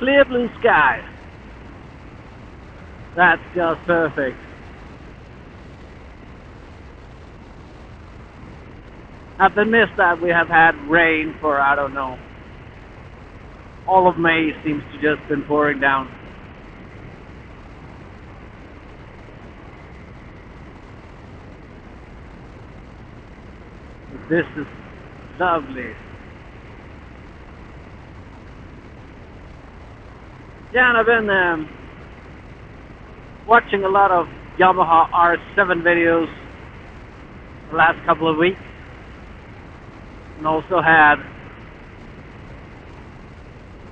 clear blue sky. That's just perfect. I've been missed that we have had rain for, I don't know, all of May seems to just been pouring down. This is lovely. Yeah, and I've been watching a lot of Yamaha R7 videos the last couple of weeks. And also had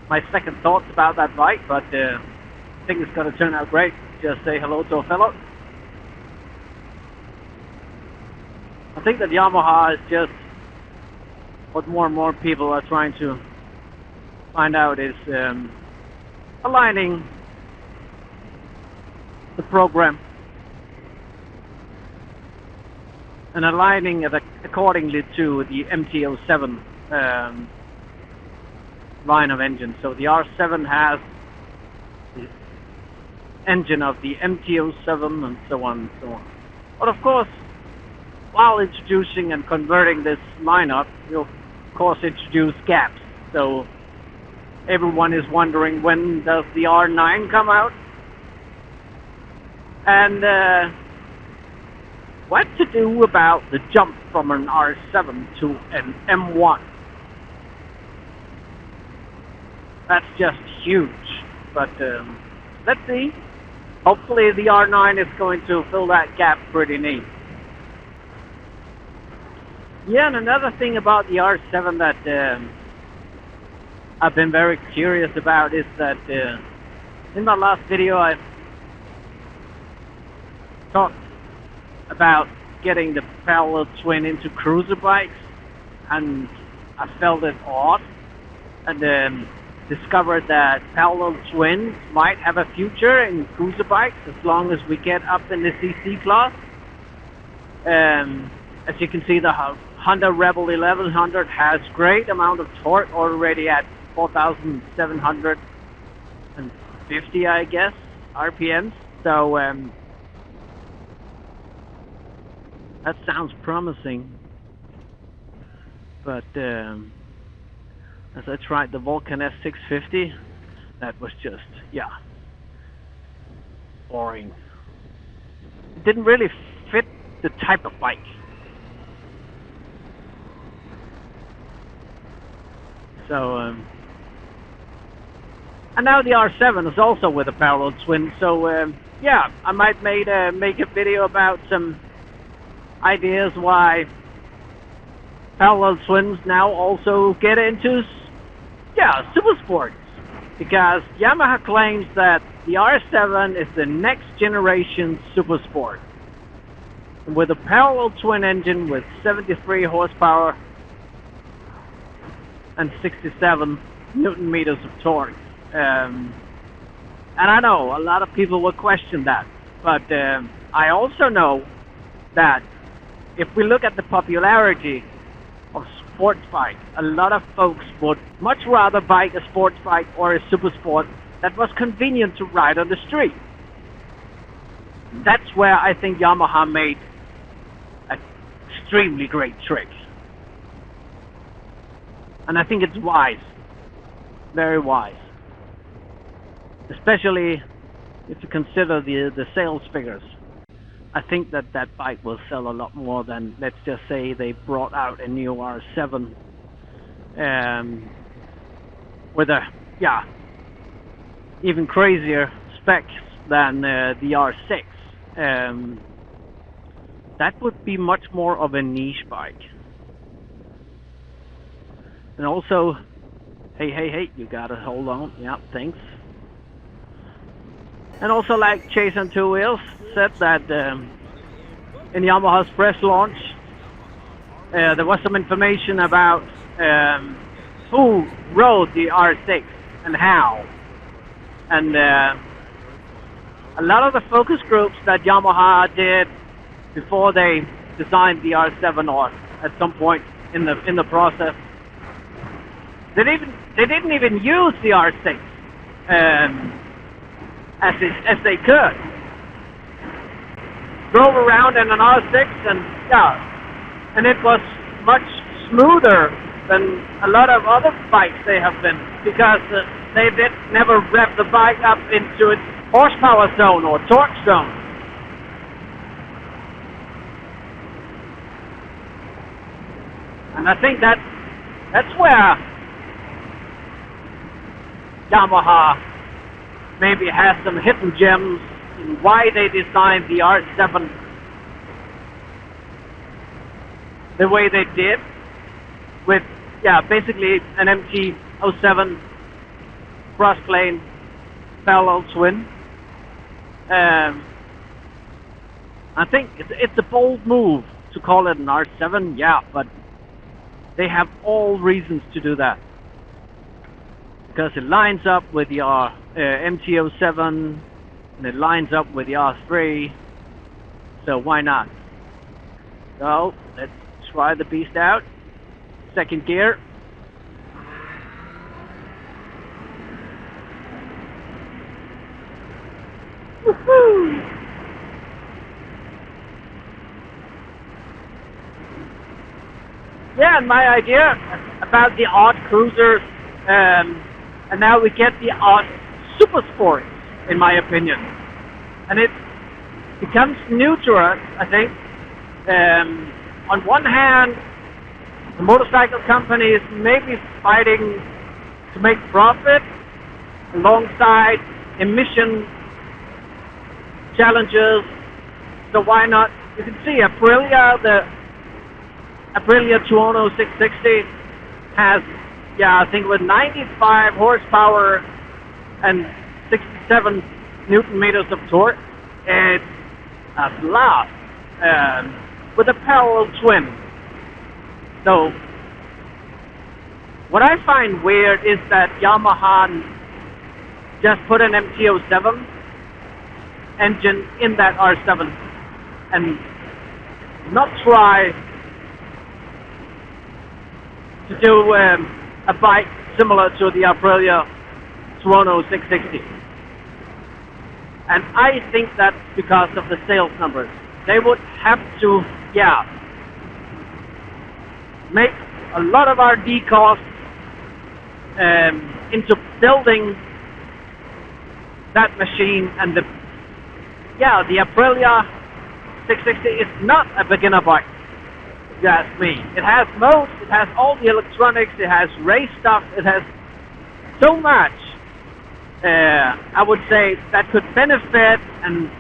my second thoughts about that bike, but I think it's going to turn out great. Just say hello to a fellow. I think that Yamaha is just what more and more people are trying to find out is aligning the program and aligning it accordingly to the MT-07 line of engines. So the R7 has the engine of the MT-07 and so on and so on. But of course, while introducing and converting this lineup, you'll of course introduce gaps. So everyone is wondering, when does the R9 come out? And what to do about the jump from an R7 to an M1? That's just huge. But let's see. Hopefully the R9 is going to fill that gap pretty neat. Yeah, and another thing about the R7 that I've been very curious about is that in my last video I talked about getting the parallel twin into cruiser bikes, and I felt it odd, and discovered that parallel twins might have a future in cruiser bikes as long as we get up in the CC class. As you can see, the Honda Rebel 1100 has great amount of torque, already at 4,750, I guess, RPMs. So that sounds promising, but as I tried the Vulcan S650, that was just, yeah, boring. It didn't really fit the type of bike. So, and now the R7 is also with a parallel twin, so yeah, I might make a video about some ideas why parallel twins now also get into, yeah, super sports. Because Yamaha claims that the R7 is the next generation super sport, with a parallel twin engine with 73 horsepower and 67 Newton meters of torque. And I know a lot of people will question that, but I also know that if we look at the popularity of sports bike, a lot of folks would much rather buy a sports bike or a super sport that was convenient to ride on the street. That's where I think Yamaha made an extremely great trick. And I think it's wise, very wise. Especially if you consider the sales figures. I think that that bike will sell a lot more than, let's just say, they brought out a new R7 with a, yeah, even crazier specs than the R6. That would be much more of a niche bike. And also, hey, you gotta hold on. Yeah, thanks. And also, like Chaseontwowheels said that in Yamaha's press launch, there was some information about who rode the R6 and how. And a lot of the focus groups that Yamaha did before they designed the R7, or at some point in the process, they didn't even use the R6. as they could. Drove around in an R6 and it was much smoother than a lot of other bikes they have been, because they did never rev the bike up into its horsepower zone or torque zone. And I think that's where Yamaha maybe has some hidden gems in why they designed the R7 the way they did, with basically an MT-07 cross-plane parallel twin. I think it's a bold move to call it an R7, but they have all reasons to do that, because it lines up with the MT-07 and it lines up with the R3, so why not? So let's try the beast out. Second gear. Woohoo! Yeah, and my idea about the odd cruisers, and now we get the odd super sports, in my opinion, and it becomes new to us, I think. On one hand, the motorcycle companies may be fighting to make profit alongside emission challenges, so why not? You can see the Aprilia Tuono 660 has, I think with 95 horsepower and 67 Newton meters of torque. It's a blast with a parallel twin. So what I find weird is that Yamaha just put an MT-07 engine in that R7 and not try to do a bike similar to the Aprilia Tuono 660. And I think that's because of the sales numbers. They would have to, make a lot of R&D costs into building that machine, and the Aprilia 660 is not a beginner bike, if you ask me. It has modes, it has all the electronics, it has race stuff, it has so much, I would say, that could benefit and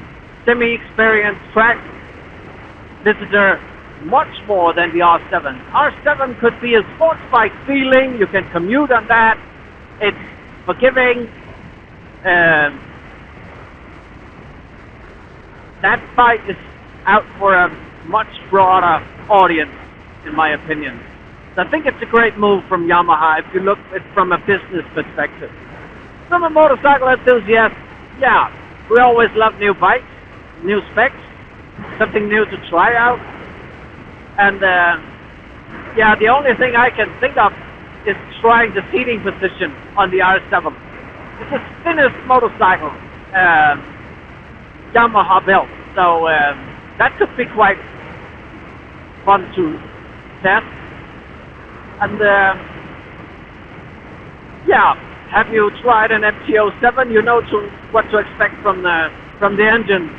semi-experienced track visitor much more than the R7. R7 could be a sports bike feeling, you can commute on that, it's forgiving. That bike is out for a much broader audience, in my opinion. So I think it's a great move from Yamaha if you look at it from a business perspective. From a motorcycle enthusiast, we always love new bikes, new specs, something new to try out. And the only thing I can think of is trying the seating position on the R7. It's the thinnest motorcycle Yamaha built, so that could be quite fun to test. And have you tried an MT-07? You know what to expect from the engine.